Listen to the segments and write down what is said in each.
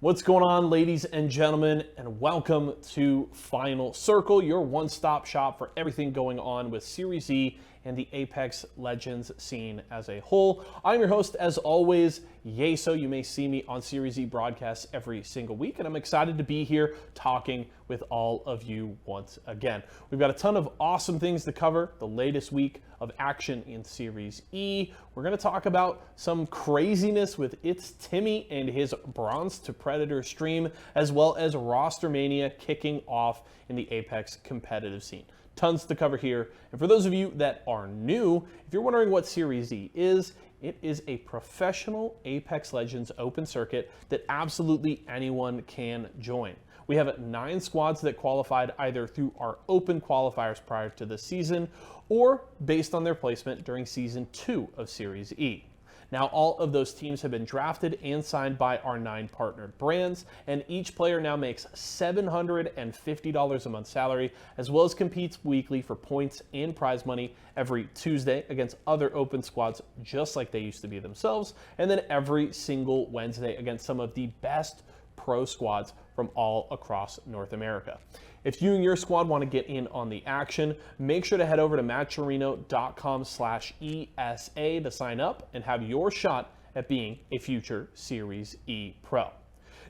What's going on, ladies and gentlemen, and welcome to Final Circle, your one-stop shop for everything going on with Series E and the Apex Legends scene as a whole. I'm your host, as always, Y4SO. You may see me on Series E broadcasts every single week, and I'm excited to be here talking with all of you once again. We've got a ton of awesome things to cover, the latest week of action in Series E. We're going to talk about some craziness with It's Timmy and his Bronze to Predator stream, as well as Roster Mania kicking off in the Apex competitive scene. Tons to cover here. And for those of you that are new, if you're wondering what Series E is, it is a professional Apex Legends open circuit that absolutely anyone can join. We have 9 squads that qualified either through our open qualifiers prior to the season or based on their placement during Season 2 of Series E. Now, all of those teams have been drafted and signed by our 9 partnered brands, and each player now makes $750 a month salary, as well as competes weekly for points and prize money every Tuesday against other open squads just like they used to be themselves, and then every single Wednesday against some of the best pro squads from all across North America. If you and your squad want to get in on the action, make sure to head over to matcherino.com/ESA to sign up and have your shot at being a future Series E Pro.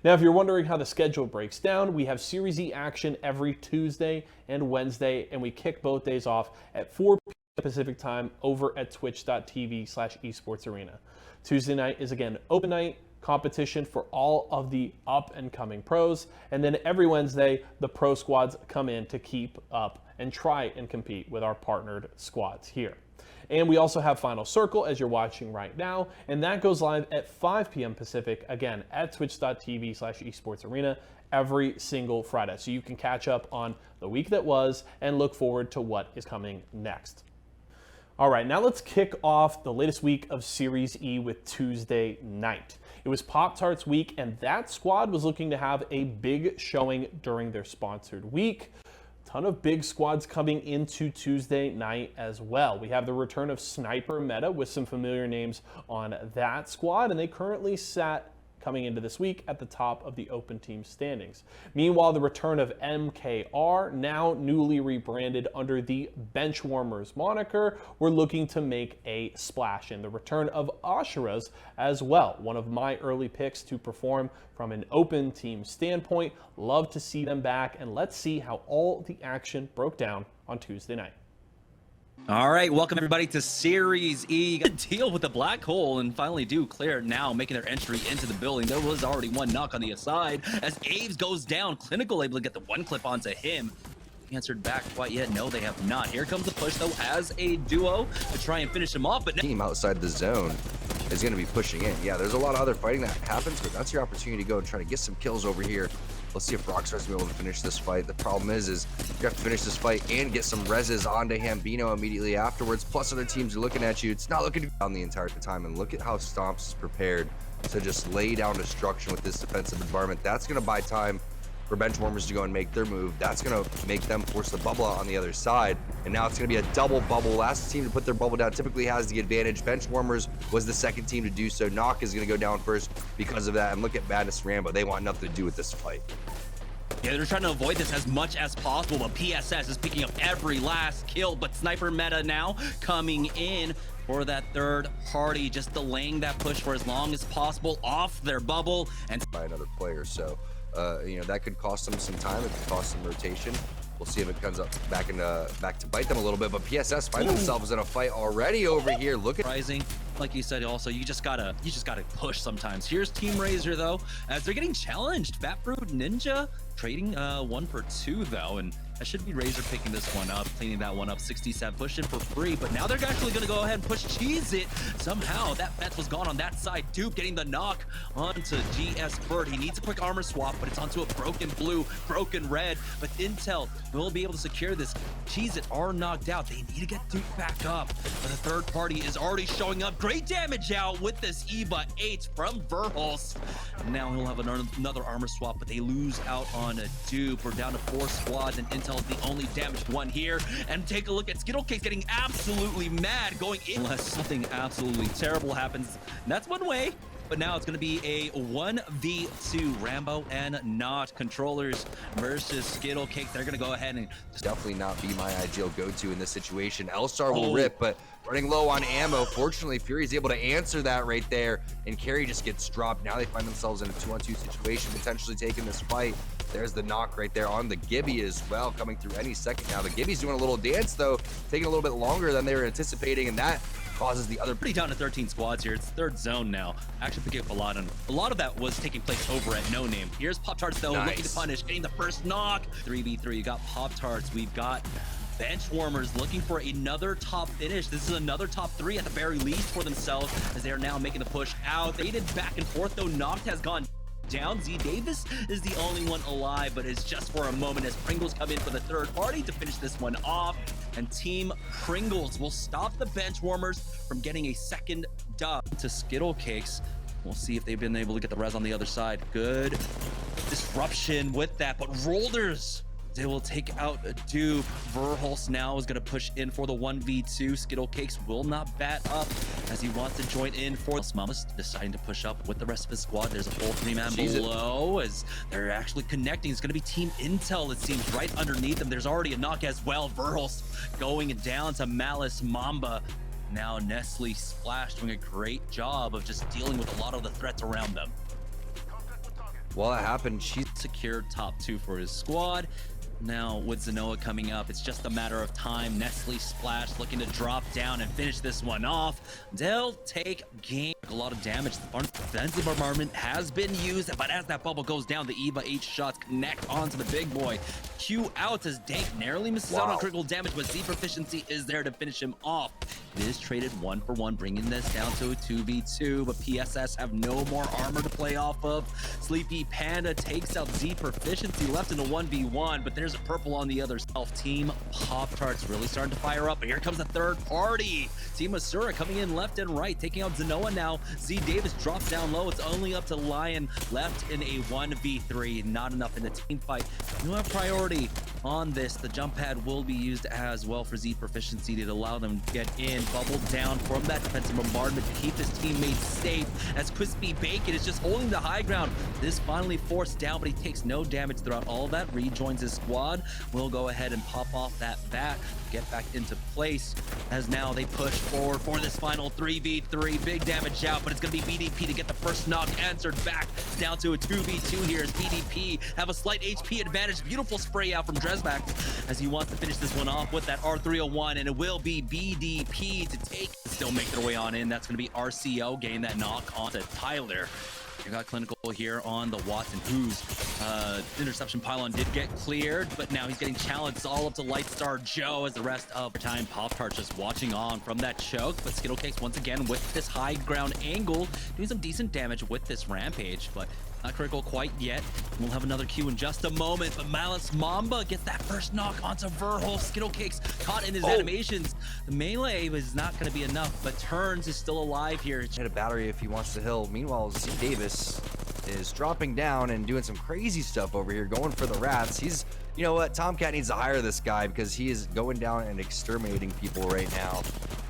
Now, if you're wondering how the schedule breaks down, we have Series E action every Tuesday and Wednesday, and we kick both days off at 4 p.m. Pacific time over at twitch.tv/esports arena. Tuesday night is again open night, competition for all of the up and coming pros, and then every Wednesday the pro squads come in to keep up and try and compete with our partnered squads here. And we also have Final Circle, as you're watching right now, and that goes live at 5 p.m. Pacific, again at twitch.tv/esports arena every single Friday, so you can catch up on the week that was and look forward to what is coming next. All right, now let's kick off the latest week of Series E with Tuesday night. It was Pop-Tarts week, and that squad was looking to have a big showing during their sponsored week. Ton of big squads coming into Tuesday night as well. We have the return of Sniper Meta with some familiar names on that squad, and they currently sat coming into this week at the top of the open team standings. Meanwhile, the return of MKR, now newly rebranded under the Benchwarmers moniker, we're looking to make a splash. And the return of Asheras as well, one of my early picks to perform from an open team standpoint. Love to see them back, and let's see how all the action broke down on Tuesday night. All right, welcome everybody to Series E. Got to deal with the black hole and finally do clear now, making their entry into the building. There was already one knock on the aside as Aves goes down. Clinical able to get the one clip onto him. Answered back quite yet. No, they have not. Here comes the push though as a duo to try and finish him off. But team outside the zone is going to be pushing in. Yeah, there's a lot of other fighting that happens, but that's your opportunity to go and try to get some kills over here. Let's see if Rockstar's going to be able to finish this fight. The problem is you have to finish this fight and get some reses onto Hambino immediately afterwards. Plus other teams are looking at you. It's not looking good on the entire time. And look at how Stomps is prepared to just lay down destruction with this defensive environment. That's going to buy time for Benchwarmers to go and make their move. That's going to make them force the bubble out on the other side. And now it's going to be a double bubble. Last team to put their bubble down typically has the advantage. Benchwarmers was the second team to do so. Knock is going to go down first because of that. And look at Madness Rambo. They want nothing to do with this fight. yeah, they're trying to avoid this as much as possible, but PSS is picking up every last kill. But Sniper Meta now coming in for that third party, just delaying that push for as long as possible off their bubble and by another player. So you know, that could cost them some time. It could cost some rotation. We'll see if it comes up back to bite them a little bit. But PSS find themselves in a fight already over here. Look at rising, like you said. Also, you just gotta push sometimes. Here's Team Razor though, as they're getting challenged. Batfruit Ninja trading 1 for 2 though, and that should be Razor picking this one up, cleaning that one up. 67 pushing for free, but now they're actually gonna go ahead and push Cheese It. Somehow that bet was gone on that side. Dupe getting the knock onto GS Bird. He needs a quick armor swap, but it's onto a broken blue, broken red. But Intel will be able to secure this. Cheese It are knocked out. They need to get Dupe back up, but the third party is already showing up. Great damage out with this EVA 8 from Verhulst. Now he'll have another armor swap, but they lose out on a Dupe. We're down to 4 squads, and Intel is the only damaged one here. And take a look at Skittlecase getting absolutely mad going in unless something absolutely terrible happens. And that's one way but now it's going to be a 1v2. Rambo and Not controllers versus Skittle Cake. They're going to go ahead and definitely not be my ideal go-to in this situation. L-Star will rip, but running low on ammo. Fortunately, Fury's able to answer that right there, and Carry just gets dropped. Now they find themselves in a 2-on-2 situation, potentially taking this fight. There's the knock right there on the Gibby as well, coming through any second now. The Gibby's doing a little dance, though, taking a little bit longer than they were anticipating, and that causes the other... Pretty down to 13 squads here. It's third zone now. Actually picking up a lot, and a lot of that was taking place over at No Name. Here's Pop-Tarts, though, looking to punish, getting the first knock. 3v3, you got Pop-Tarts, we've got Benchwarmers looking for another top finish. This is another top 3 at the very least for themselves, as they are now making the push out. They did back and forth, though. Noct has gone down. Z Davis is the only one alive, but it's just for a moment as Pringles come in for the third party to finish this one off. And Team Pringles will stop the Benchwarmers from getting a second dub to Skittle Cakes. We'll see if they've been able to get the res on the other side. Good disruption with that, but Rolders, they will take out a dupe. Verhulst now is going to push in for the 1v2. Skittle Cakes will not bat up as he wants to join in for Mama's deciding to push up with the rest of his squad. There's a full 3-man below as they're actually connecting. It's going to be Team Intel, it seems, right underneath them. There's already a knock as well. Verhulst going down to Malice Mamba. Now Nestle Splash doing a great job of just dealing with a lot of the threats around them. While that happened, she secured top 2 for his squad. Now with Zenoa coming up, it's just a matter of time. Nestle Splash looking to drop down and finish this one off. They'll take game. A lot of damage. The defensive bombardment has been used, but as that bubble goes down, the EVA 8 shots connect onto the big boy. Q out as Dank narrowly misses out on critical damage, but Z Proficiency is there to finish him off. It is traded 1-for-1, bringing this down to a 2v2, but PSS have no more armor to play off of. Sleepy Panda takes out Z Proficiency, left in a 1v1, but there's a purple on the other side. Team Pop-Tarts really starting to fire up, but here comes the third party. Team Asura coming in left and right, taking out Zenoa now. Z Davis drops down low. It's only up to Lion left in a 1v3. Not enough in the team fight. You have priority on this. The jump pad will be used as well for Z Proficiency to allow them to get in, bubble down from that defensive bombardment to keep his teammates safe, as Crispy Bacon is just holding the high ground. This finally forced down, but he takes no damage throughout all of that. Rejoins his squad. Will go ahead and pop off that bat, get back into place as now they push forward for this final 3v3. Big damage out, but it's going to be BDP to get the first knock answered back down to a 2v2 here as BDP have a slight HP advantage. Beautiful spray out from Dresbach as he wants to finish this one off with that R301, and it will be BDP to take. Still make their way on in. That's going to be RCO getting that knock onto Tyler. You got Clinical here on the Watson, whose interception pylon did get cleared, but now he's getting challenged. It's all up to Lightstar Joe as the rest of the time. Pop-Tarts just watching on from that choke, but Skittle Cakes once again with this high ground angle, doing some decent damage with this Rampage, but not critical quite yet. We'll have another Q in just a moment, but Malice Mamba gets that first knock onto Verhulst. Skittle Cakes caught in his animations. The melee is not going to be enough, but Turns is still alive here. hit a battery if he wants to heal. Meanwhile, Z Davis is dropping down and doing some crazy stuff over here, going for the rats. He's, you know what, Tomcat needs to hire this guy because he is going down and exterminating people right now.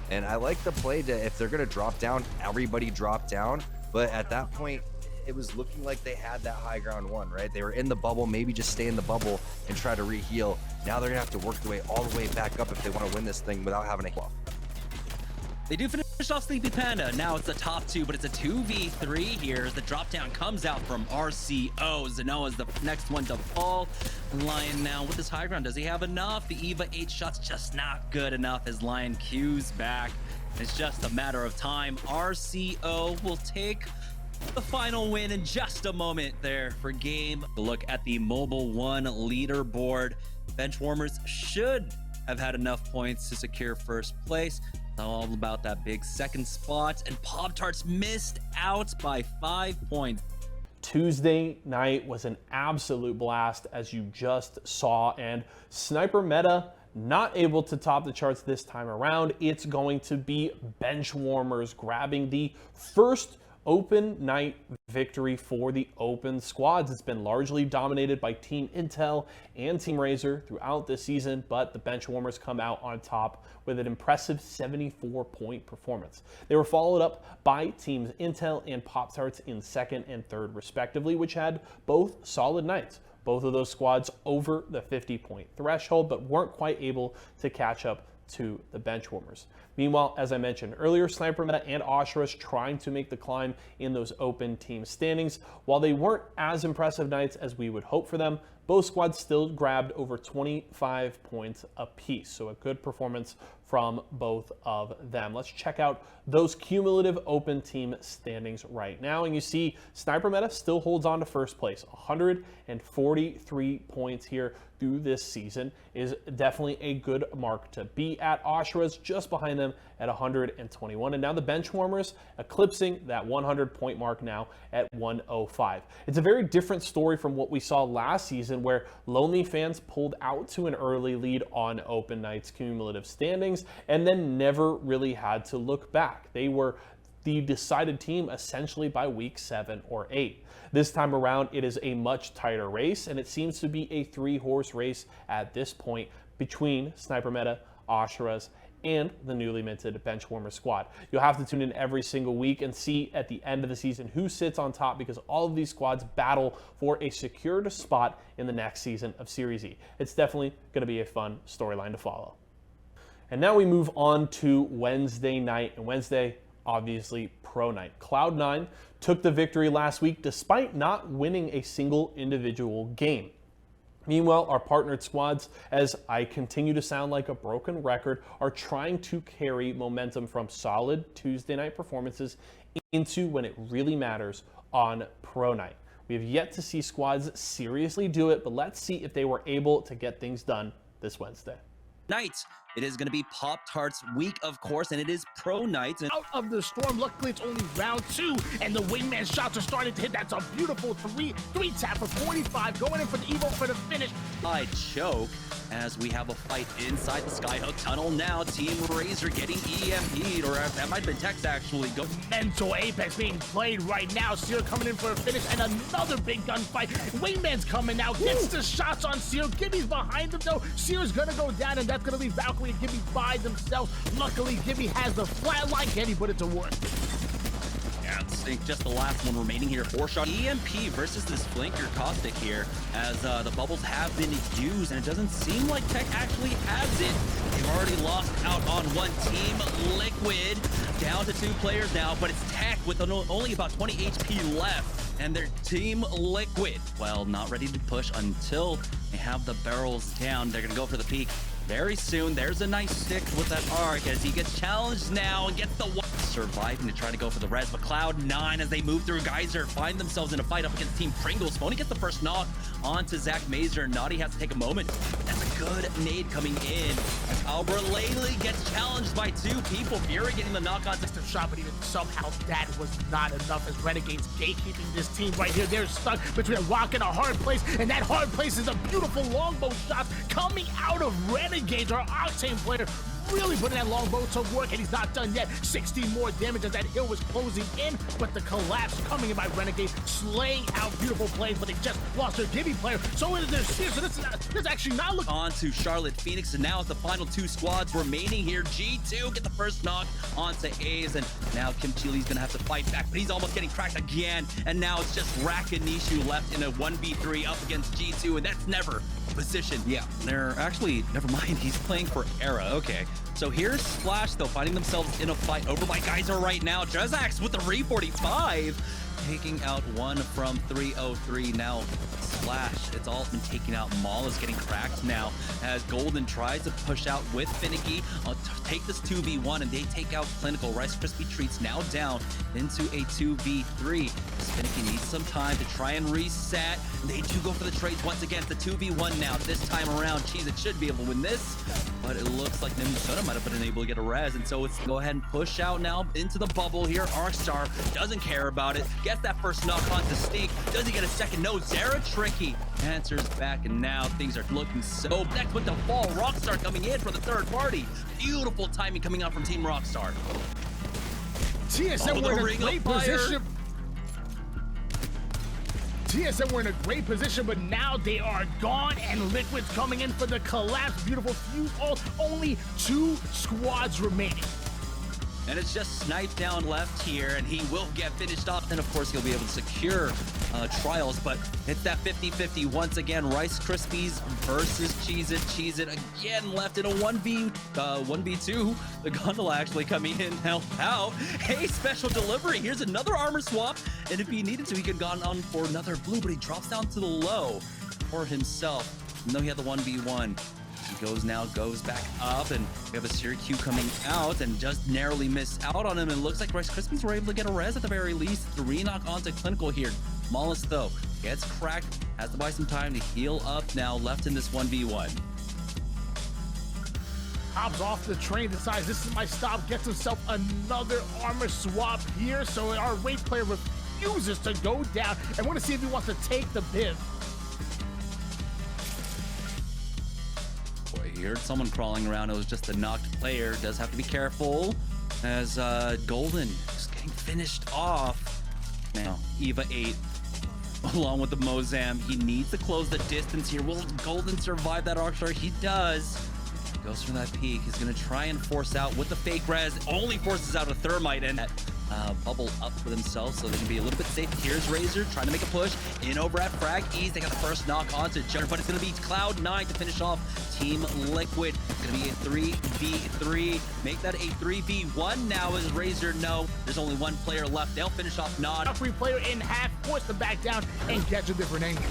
And I like the play to, if they're going to drop down, everybody drop down. But at that point, it was looking like they had that high ground one, right? They were in the bubble, maybe just stay in the bubble and try to re-heal. Now they're gonna have to work their way all the way back up if they want to win this thing without having a heal. They do finish off Sleepy Panda. Now it's the top 2, but it's a 2v3 here as the drop down comes out from RCO. Zenoa's the next one to fall. Lion now with his high ground. Does he have enough? The EVA 8 shots just not good enough as Lion Q's back. It's just a matter of time. RCO will take the final win in just a moment there for game. Look at the Mobile 1 leaderboard. Benchwarmers should have had enough points to secure first place. It's all about that big second spot, and Pop-Tarts missed out by 5 points. Tuesday night was an absolute blast, as you just saw, and Sniper Meta not able to top the charts this time around. It's going to be Benchwarmers grabbing the first open night victory for the open squads. It's been largely dominated by Team Intel and Team Razor throughout this season, but the Benchwarmers come out on top with an impressive 74-point performance. They were followed up by Teams Intel and Pop-Tarts in second and third respectively, which had both solid nights. Both of those squads over the 50-point threshold, but weren't quite able to catch up to the Benchwarmers. Meanwhile, as I mentioned earlier, Sniper Meta and Oshira's trying to make the climb in those open team standings. While they weren't as impressive nights as we would hope for them, both squads still grabbed over 25 points apiece. So a good performance from both of them. Let's check out those cumulative open team standings right now. And you see Sniper Meta still holds on to first place. 143 points here through this season is definitely a good mark to be at. Oshira's just behind them at 121. And now the Benchwarmers eclipsing that 100-point mark now at 105. It's a very different story from what we saw last season, where Lonely Fans pulled out to an early lead on open nights cumulative standings and then never really had to look back. They were the decided team essentially by week 7 or 8. This time around, it is a much tighter race, and it seems to be a 3-horse race at this point between Sniper Meta, Oshira's, and the newly minted Benchwarmer squad. You'll have to tune in every single week and see at the end of the season who sits on top, because all of these squads battle for a secured spot in the next season of Series E. It's definitely going to be a fun storyline to follow. And now we move on to Wednesday night, and Wednesday, obviously, Pro Night. Cloud9 took the victory last week despite not winning a single individual game. Meanwhile, our partnered squads, as I continue to sound like a broken record, are trying to carry momentum from solid Tuesday night performances into when it really matters on Pro Night. We have yet to see squads seriously do it, but let's see if they were able to get things done this Wednesday. Night. It is going to be Pop-Tarts week, of course, and it is Pro Night. And out of the storm, luckily it's only round 2, and the wingman shots are starting to hit. That's a beautiful three tap for 45, going in for the Evo for the finish. I choke as we have a fight inside the Skyhook tunnel now. Team Razor getting EMP'd, or that might have been Tex actually. Go Mental Apex being played right now. Seer coming in for a finish, and another big gunfight. Wingman's coming out, gets the shots on Seer. Gibby's behind him though. Seer's gonna go down, and that's gonna leave Valkyrie and Gibby by themselves. Luckily, Gibby has the flatline. Can he put it to work? Yeah, I think just the last one remaining here. 4-shot EMP versus this flanker Caustic here, as the bubbles have been used, and it doesn't seem like Tech actually has it. They've already lost out on one. Team Liquid down to 2 players now, but it's Tech with only about 20 HP left, and their Team Liquid, well, not ready to push until they have the barrels down. They're gonna go for the peak very soon. There's a nice stick with that arc as he gets challenged now and gets the one. Surviving to try to go for the res, but Cloud9, as they move through Geyser, find themselves in a fight up against Team Pringles. Phony gets the first knock onto Zach Mazer. Naughty has to take a moment. That's a good nade coming in as Albert Laley gets challenged by 2 people. Fury getting the knock on Mr. Shot, but even somehow that was not enough as Renegades gatekeeping this team right here. They're stuck between a rock and a hard place, and that hard place is a beautiful longbow shot coming out of Renegades. Our Octane player really putting that longbow to work, and he's not done yet. 60 more damage as that hill was closing in, but the collapse coming in by Renegades, slaying out beautiful plays, but they just lost their Gibby player. So it is their Seer, so this is actually not looking on to Charlotte Phoenix, and now it's the final 2 squads remaining here. G2 get the first knock onto A's, and now Kim Chili's gonna have to fight back, but he's almost getting cracked again, and now it's just Rakanishu left in a 1v3 up against G2, and that's never position. Yeah, they're actually, never mind, he's playing for Era. Okay, so here's Splash though, finding themselves in a fight over by Geyser right now. Drezax with the re-45, taking out one from 303. Now Splash, it's all been taken out. Maul is getting cracked now as Golden tries to push out with Finicky. Take this 2v1, and they take out Clinical. Rice Krispie Treats now down into a 2v3. Finicky needs some time to try and reset. They do go for the trades once again. It's the 2v1 now. This time around, Cheese it should be able to win this, but it looks like Nimsona might have been able to get a res, and so it's go ahead and push out now into the bubble here. Arcstar doesn't care about it. Gets that first knock onto Stink. Does he get a second? No. Zara Tricky answers back, and now things are looking so next with the fall. Rockstar coming in for the third party. Beautiful timing coming out from Team Rockstar. TSM were in a great position. TSM were in a great position, but now they are gone, and Liquid's coming in for the collapse. Beautiful fuse ult. Only 2 squads remaining. And it's just sniped down left here, and he will get finished off. Then, of course, he'll be able to secure trials, but it's that 50-50 once again. Rice Krispies versus Cheez It. Cheez It again left in a 1v2. The Gondola actually coming in help out. Hey, special delivery. Here's another armor swap, and if he needed to, he could have gone on for another blue, but he drops down to the low for himself. Even though he had the 1v1. He goes back up, and we have a Syracuse coming out and just narrowly missed out on him. And it looks like Rice Krispies were able to get a res at the very least. 3 knock onto Clinical here. Mollis, though, gets cracked, has to buy some time to heal up now, left in this 1v1. Hops off the train, decides this is my stop, gets himself another armor swap here. So our Wraith player refuses to go down, and want to see if he wants to take the Biv. He heard someone crawling around. It was just a knocked player. Does have to be careful as Golden is getting finished off. Now, Eva 8 along with the Mozam. He needs to close the distance here. Will Golden survive that arc star? He does. Goes for that peek. He's going to try and force out with the fake res. Only forces out a thermite and that bubble up for themselves, so they can be a little bit safe. Here's Razor trying to make a push in over at Frag Ease. They got the first knock onto Jenner, but it's going to be Cloud9 to finish off Team Liquid. It's going to be a 3v3. Make that a 3v1 now as Razor know there's only 1 player left. They'll finish off Nod. A free player in half, force them back down and catch a different angle.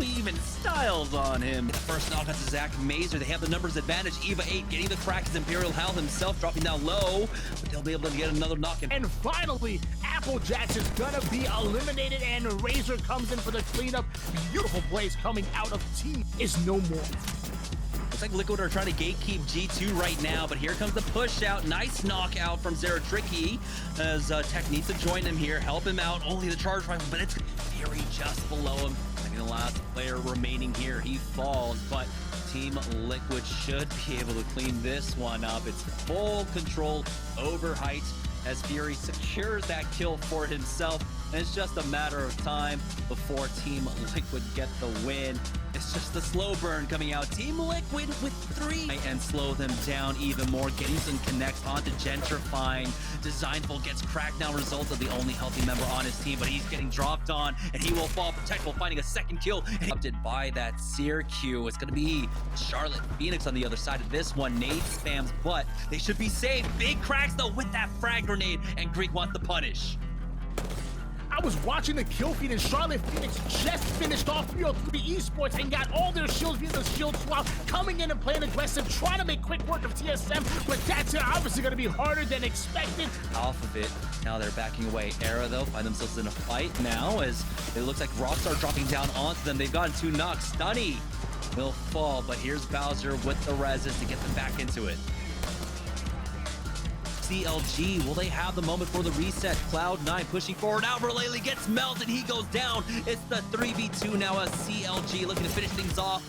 Even Styles on him. The first knock onto Zach Mazer. They have the numbers advantage. Eva 8 getting the crack as Imperial Hal himself dropping down low, but they'll be able to get another knock in. And finally, Applejack's is gonna be eliminated, and Razor comes in for the cleanup. Beautiful plays coming out of Team is no more. Looks like Liquid are trying to gatekeep G2 right now, but here comes the push out. Nice knockout from Zeratricky as Tech needs to join him here, help him out. Only the charge rifle, but it's Fury just below him. I mean, the last player remaining here, he falls, but Team Liquid should be able to clean this one up. It's full control over height as Fury secures that kill for himself. And it's just a matter of time before Team Liquid get the win. It's just the slow burn coming out. Team Liquid with 3 and slow them down even more. Getting some connects onto Gentrifying. Designful gets cracked now, result of the only healthy member on his team, but he's getting dropped on and he will fall. Protectable finding a second kill. Interrupted by that Syracuse. It's going to be Charlotte Phoenix on the other side of this one. Nade spams, but they should be safe. Big cracks though with that frag grenade, and Greek wants the punish. I was watching the kill feed, and Charlotte Phoenix just finished off 303 Esports and got all their shields via the shield swap, coming in and playing aggressive, trying to make quick work of TSM, but that's obviously going to be harder than expected. Off of it, now they're backing away. Era, though, find themselves in a fight now as it looks like Rockstar dropping down onto them. They've gotten 2 knocks. Stunny will fall, but here's Bowser with the reses to get them back into it. CLG, will they have the moment for the reset? Cloud9 pushing forward. Alverlele gets melted. He goes down. It's the 3v2 now as CLG looking to finish things off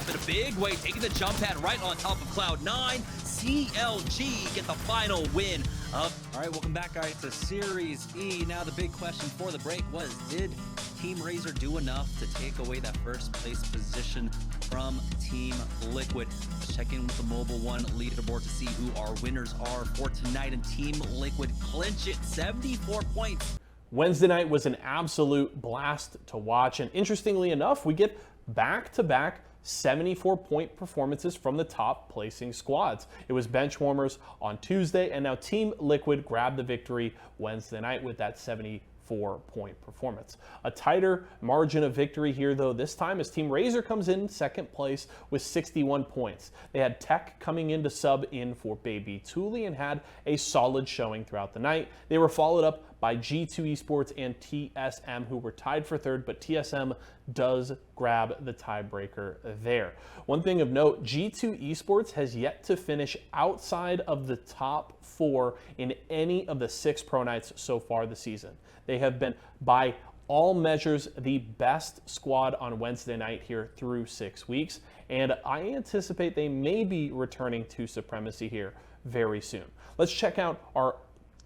in a big way, taking the jump pad right on top of Cloud9. CLG get the final win up. All right, welcome back, guys, to Series E. Now, the big question for the break was, did Team Razor do enough to take away that first place position from Team Liquid? Let's check in with the Mobile One leaderboard to see who our winners are for tonight, and Team Liquid clinch it, 74 points. Wednesday night was an absolute blast to watch, and interestingly enough, we get back-to-back 74-point performances from the top placing squads. It was bench warmers on Tuesday, and now Team Liquid grabbed the victory Wednesday night with that 74-point performance. A tighter margin of victory here, though, this time as Team Razor comes in second place with 61 points. They had Tech coming in to sub in for Baby Thule and had a solid showing throughout the night. They were followed up by G2 Esports and TSM, who were tied for third, but TSM does grab the tiebreaker there. One thing of note, G2 Esports has yet to finish outside of the top 4 in any of the 6 pro nights so far this season. They have been, by all measures, the best squad on Wednesday night here through 6 weeks, and I anticipate they may be returning to supremacy here very soon. Let's check out our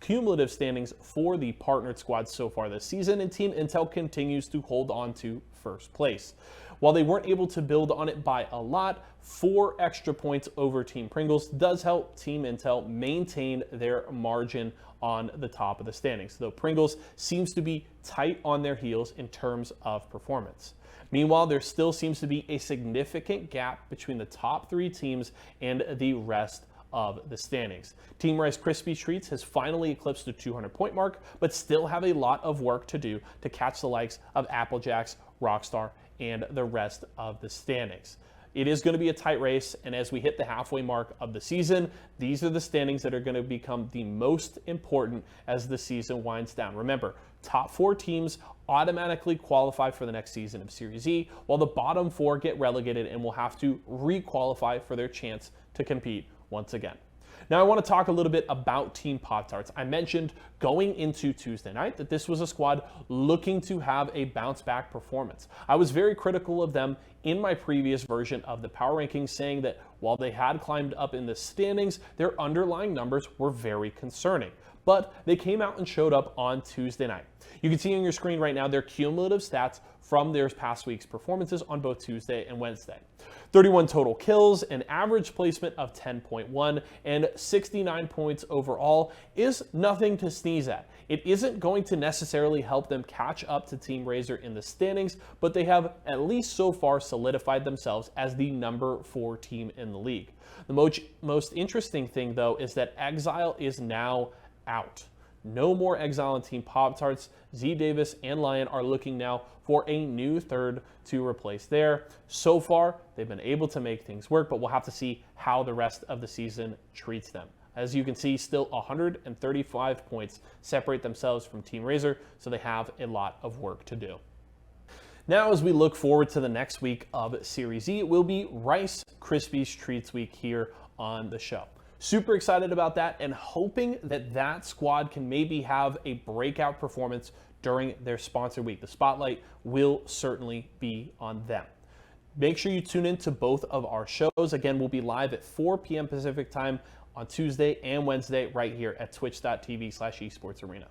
cumulative standings for the partnered squads so far this season, and Team Intel continues to hold on to first place. While they weren't able to build on it by a lot, 4 extra points over Team Pringles does help Team Intel maintain their margin on the top of the standings, though Pringles seems to be tight on their heels in terms of performance. Meanwhile, there still seems to be a significant gap between the top 3 teams and the rest of the standings. Team Rice Krispie Treats has finally eclipsed the 200-point mark, but still have a lot of work to do to catch the likes of Applejacks, Rockstar, and the rest of the standings. It is going to be a tight race, and as we hit the halfway mark of the season, these are the standings that are going to become the most important as the season winds down. Remember, top 4 teams automatically qualify for the next season of Series E, while the bottom 4 get relegated and will have to re-qualify for their chance to compete once again. Now I want to talk a little bit about Team Pop-Tarts. I mentioned going into Tuesday night that this was a squad looking to have a bounce back performance. I was very critical of them in my previous version of the power rankings, saying that while they had climbed up in the standings, their underlying numbers were very concerning. But they came out and showed up on Tuesday night. You can see on your screen right now their cumulative stats from their past week's performances on both Tuesday and Wednesday. 31 total kills, an average placement of 10.1, and 69 points overall is nothing to sneeze at. It isn't going to necessarily help them catch up to Team Razor in the standings, but they have at least so far solidified themselves as the number 4 team in the league. The most interesting thing, though, is that Exile is now out. No more Exile on Team Pop-Tarts. Z Davis and Lion are looking now for a new third to replace there. So far, they've been able to make things work, but we'll have to see how the rest of the season treats them. As you can see, still 135 points separate themselves from Team Razor, so they have a lot of work to do. Now, as we look forward to the next week of Series E, it will be Rice Krispies Treats Week here on the show. Super excited about that and hoping that that squad can maybe have a breakout performance during their sponsor week. The spotlight will certainly be on them. Make sure you tune in to both of our shows. Again, we'll be live at 4 p.m. Pacific time on Tuesday and Wednesday right here at twitch.tv/esportsarena.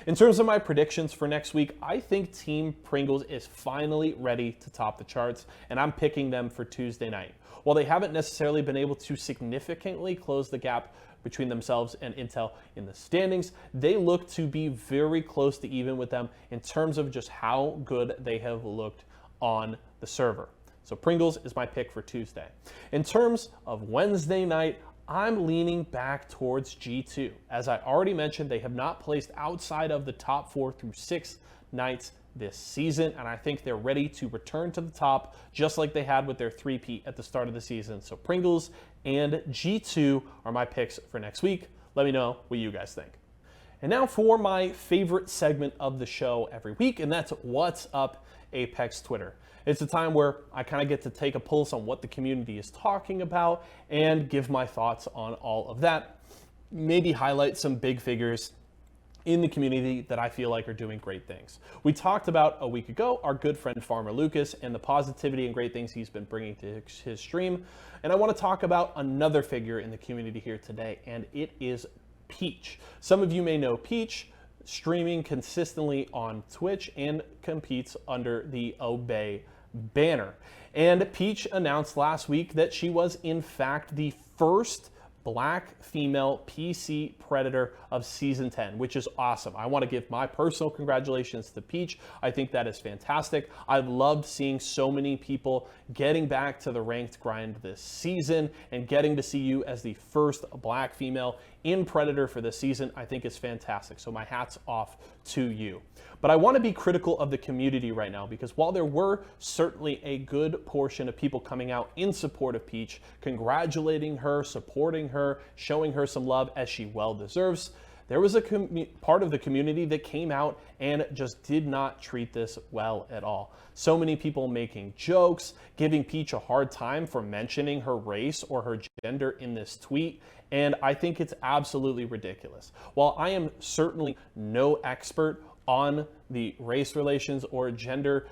In terms of my predictions for next week, I think Team Pringles is finally ready to top the charts, and I'm picking them for Tuesday night. While they haven't necessarily been able to significantly close the gap between themselves and Intel in the standings, they look to be very close to even with them in terms of just how good they have looked on the server. So Pringles is my pick for Tuesday. In terms of Wednesday night, I'm leaning back towards G2. As I already mentioned, they have not placed outside of the top 4 through 6 nights this season, and I think they're ready to return to the top just like they had with their three-peat at the start of the season. So Pringles and G2 are my picks for next week. Let me know what you guys think. And now for my favorite segment of the show every week, and that's What's Up Apex Twitter. It's a time where I kind of get to take a pulse on what the community is talking about and give my thoughts on all of that. Maybe highlight some big figures in the community that I feel like are doing great things. We talked about a week ago our good friend Farmer Lucas and the positivity and great things he's been bringing to his stream. And I want to talk about another figure in the community here today, and it is Peach. Some of you may know Peach, streaming consistently on Twitch and competes under the Obey banner. And Peach announced last week that she was in fact the first Black female PC Predator of Season 10, which is awesome. I want to give my personal congratulations to Peach. I think that is fantastic. I've loved seeing so many people getting back to the ranked grind this season, and getting to see you as the first Black female in Predator for this season, I think is fantastic. So my hat's off to you. But I want to be critical of the community right now, because while there were certainly a good portion of people coming out in support of Peach, congratulating her, supporting her, showing her some love as she well deserves, there was a part of the community that came out and just did not treat this well at all. So many people making jokes, giving Peach a hard time for mentioning her race or her gender in this tweet, and I think it's absolutely ridiculous. While I am certainly no expert on the race relations or gender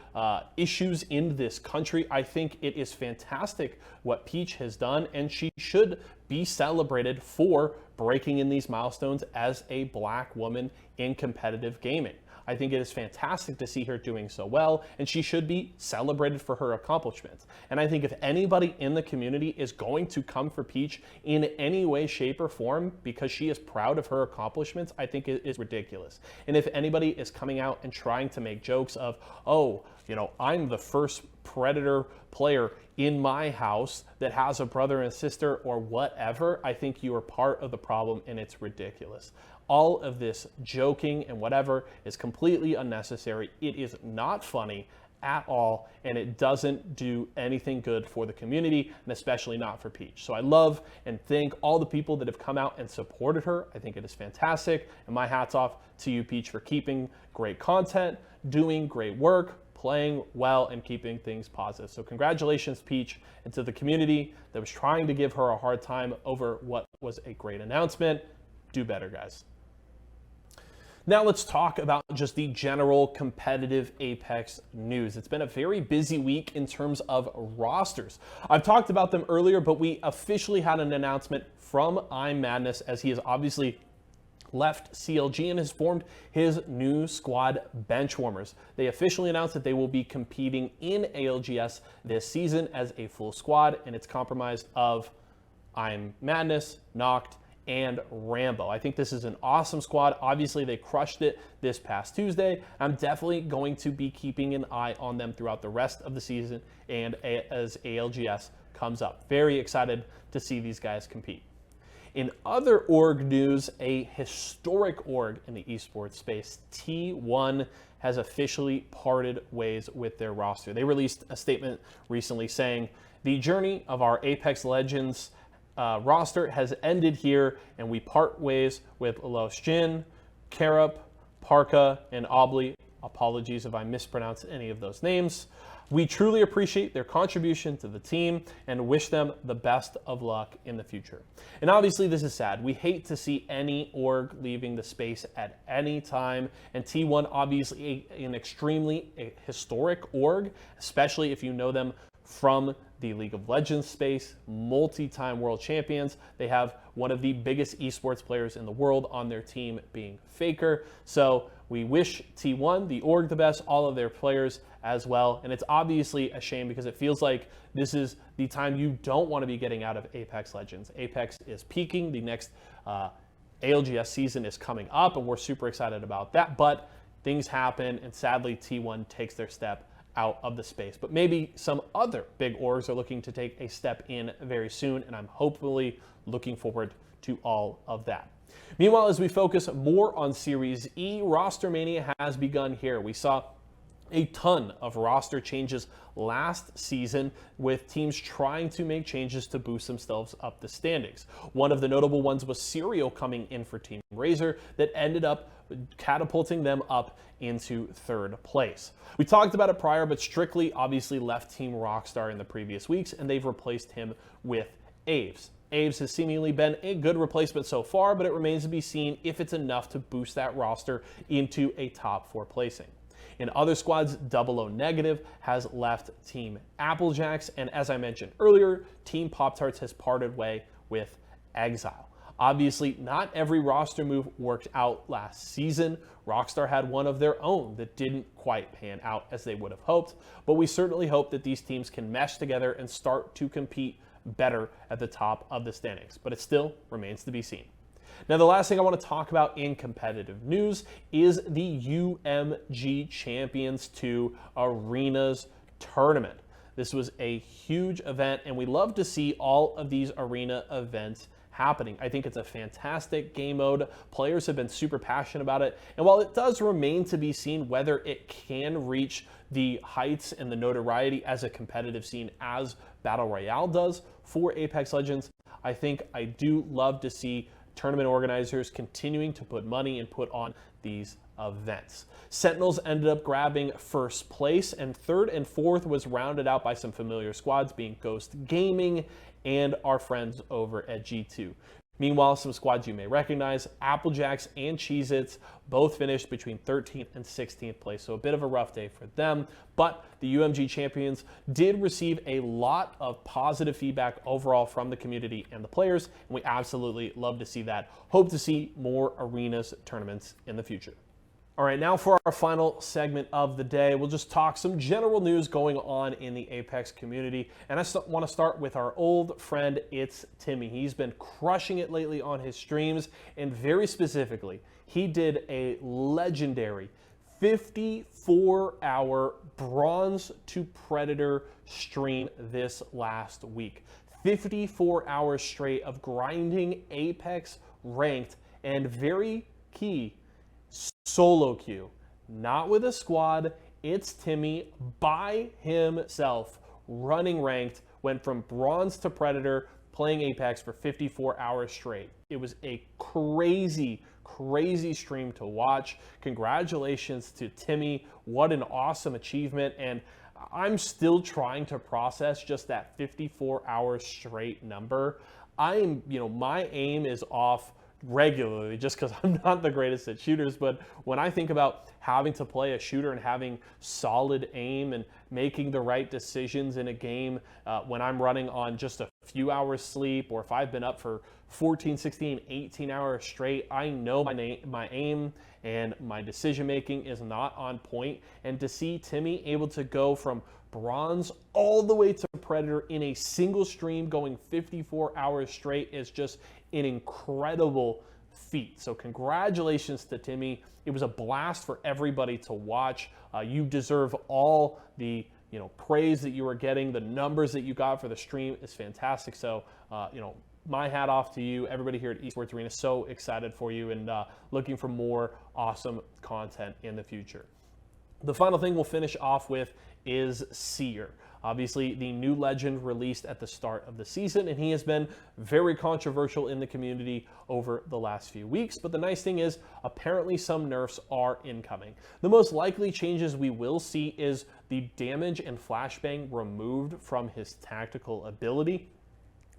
issues in this country. I think it is fantastic what Peach has done, and she should be celebrated for breaking in these milestones as a black woman in competitive gaming. I think it is fantastic to see her doing so well, and she should be celebrated for her accomplishments. And I think if anybody in the community is going to come for Peach in any way, shape, or form because she is proud of her accomplishments, I think it is ridiculous. And if anybody is coming out and trying to make jokes of, oh, you know, I'm the first Predator player in my house that has a brother and sister or whatever, I think you are part of the problem, and it's ridiculous. All of this joking and whatever is completely unnecessary. It is not funny at all, and it doesn't do anything good for the community, and especially not for Peach. So I love and thank all the people that have come out and supported her. I think it is fantastic, and my hat's off to you, Peach, for keeping great content, doing great work, playing well, and keeping things positive. So congratulations, Peach, and to the community that was trying to give her a hard time over what was a great announcement. Do better, guys. Now let's talk about just the general competitive Apex news. It's been a very busy week in terms of rosters. I've talked about them earlier, but we officially had an announcement from Madness, as he has obviously left CLG and has formed his new squad, Benchwarmers. They officially announced that they will be competing in ALGS this season as a full squad, and it's comprised of Madness, Noct, and Rambo. I think this is an awesome squad. Obviously, they crushed it this past Tuesday. I'm definitely going to be keeping an eye on them throughout the rest of the season and as ALGS comes up. Very excited to see these guys compete. In other org news, a historic org in the esports space, T1 has officially parted ways with their roster. They released a statement recently saying, "The journey of our Apex Legends roster has ended here, and we part ways with Los Jin, Karup, Parka, and Obli." Apologies if I mispronounce any of those names. "We truly appreciate their contribution to the team and wish them the best of luck in the future." And obviously this is sad. We hate to see any org leaving the space at any time, and T1 obviously an extremely historic org, especially if you know them from the League of Legends space, multi-time world champions. They have one of the biggest esports players in the world on their team, being Faker. So we wish T1, the org, the best, all of their players as well. And it's obviously a shame because it feels like this is the time you don't want to be getting out of Apex Legends. Apex is peaking. The next ALGS season is coming up, and we're super excited about that. But things happen, and sadly, T1 takes their step out of the space. But maybe some other big orgs are looking to take a step in very soon, and I'm hopefully looking forward to all of that. Meanwhile, as we focus more on Series E, roster mania has begun here. We saw a ton of roster changes last season, with teams trying to make changes to boost themselves up the standings. One of the notable ones was Serial coming in for Team Razor that ended up catapulting them up into third place. We talked about it prior, but Strictly obviously left Team Rockstar in the previous weeks, and they've replaced him with Aves. Aves has seemingly been a good replacement so far, but it remains to be seen if it's enough to boost that roster into a top 4 placing. In other squads, 00 Negative has left Team Applejacks, and as I mentioned earlier, Team Pop-Tarts has parted way with Exile. Obviously, not every roster move worked out last season. Rockstar had one of their own that didn't quite pan out as they would have hoped, but we certainly hope that these teams can mesh together and start to compete better at the top of the standings, but it still remains to be seen. Now, the last thing I want to talk about in competitive news is the UMG Champions 2 Arenas tournament. This was a huge event, and we love to see all of these arena events happening. I think it's a fantastic game mode. Players have been super passionate about it, and while it does remain to be seen whether it can reach the heights and the notoriety as a competitive scene as Battle Royale does for Apex Legends, I think I do love to see tournament organizers continuing to put money and put on these events. Sentinels ended up grabbing first place, and third and fourth was rounded out by some familiar squads, being Ghost Gaming and our friends over at G2. Meanwhile, some squads you may recognize, Applejacks and Cheez-Its, both finished between 13th and 16th place, so a bit of a rough day for them. But the UMG champions did receive a lot of positive feedback overall from the community and the players, and we absolutely love to see that. Hope to see more arenas tournaments in the future. All right, now for our final segment of the day, we'll just talk some general news going on in the Apex community. And I want to start with our old friend, It's Timmy. He's been crushing it lately on his streams, and very specifically, he did a legendary 54-hour Bronze to Predator stream this last week. 54 hours straight of grinding Apex ranked, and very key, solo queue, not with a squad. It's Timmy by himself running ranked, went from Bronze to Predator, playing Apex for 54 hours straight. It was a crazy stream to watch. Congratulations to Timmy. What an awesome achievement. And I'm still trying to process just that 54 hours straight number. My aim is off regularly just because I'm not the greatest at shooters, but when I think about having to play a shooter and having solid aim and making the right decisions in a game when I'm running on just a few hours sleep, or if I've been up for 14, 16, 18 hours straight, I know my aim and my decision making is not on point. And to see Timmy able to go from Bronze all the way to Predator in a single stream going 54 hours straight is just an incredible feat. So congratulations to Timmy. It was a blast for everybody to watch. You deserve all the praise that you were getting. The numbers that you got for the stream is fantastic. So my hat off to you. Everybody here at Esports Arena, so excited for you and looking for more awesome content in the future. The final thing we'll finish off with is Seer. Obviously, the new legend released at the start of the season, and he has been very controversial in the community over the last few weeks. But the nice thing is, apparently some nerfs are incoming. The most likely changes we will see is the damage and flashbang removed from his tactical ability.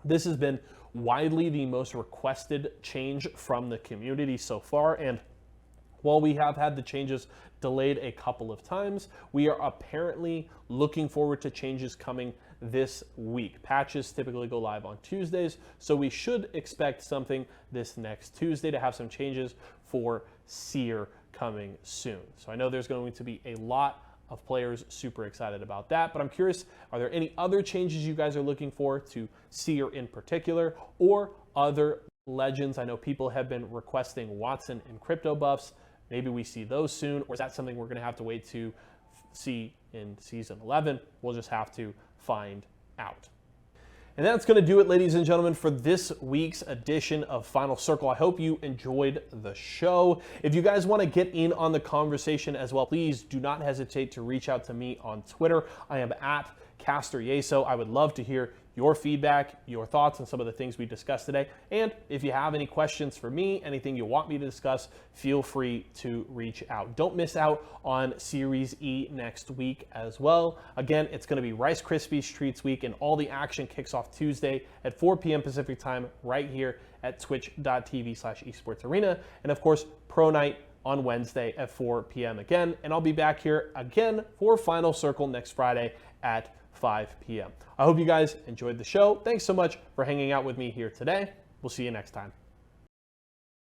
This has been widely the most requested change from the community so far, and while we have had the changes delayed a couple of times, we are apparently looking forward to changes coming this week. Patches typically go live on Tuesdays, so we should expect something this next Tuesday to have some changes for Seer coming soon. So I know there's going to be a lot of players super excited about that, but I'm curious, are there any other changes you guys are looking for to Seer in particular, or other legends? I know people have been requesting Watson and crypto buffs. Maybe we see those soon, or is that something we're going to have to wait to see in Season 11? We'll just have to find out. And that's going to do it, ladies and gentlemen, for this week's edition of Final Circle. I hope you enjoyed the show. If you guys want to get in on the conversation as well, please do not hesitate to reach out to me on Twitter. I am at Y4SO. I would love to hear your feedback, your thoughts on some of the things we discussed today. And if you have any questions for me, anything you want me to discuss, feel free to reach out. Don't miss out on Series E next week as well. Again, it's going to be Rice Krispies Treats Week, and all the action kicks off Tuesday at 4 p.m. Pacific time right here at twitch.tv/esportsarena. And of course, Pro Night on Wednesday at 4 p.m. again. And I'll be back here again for Final Circle next Friday at 5 p.m. I hope you guys enjoyed the show. Thanks so much for hanging out with me here today. We'll see you next time.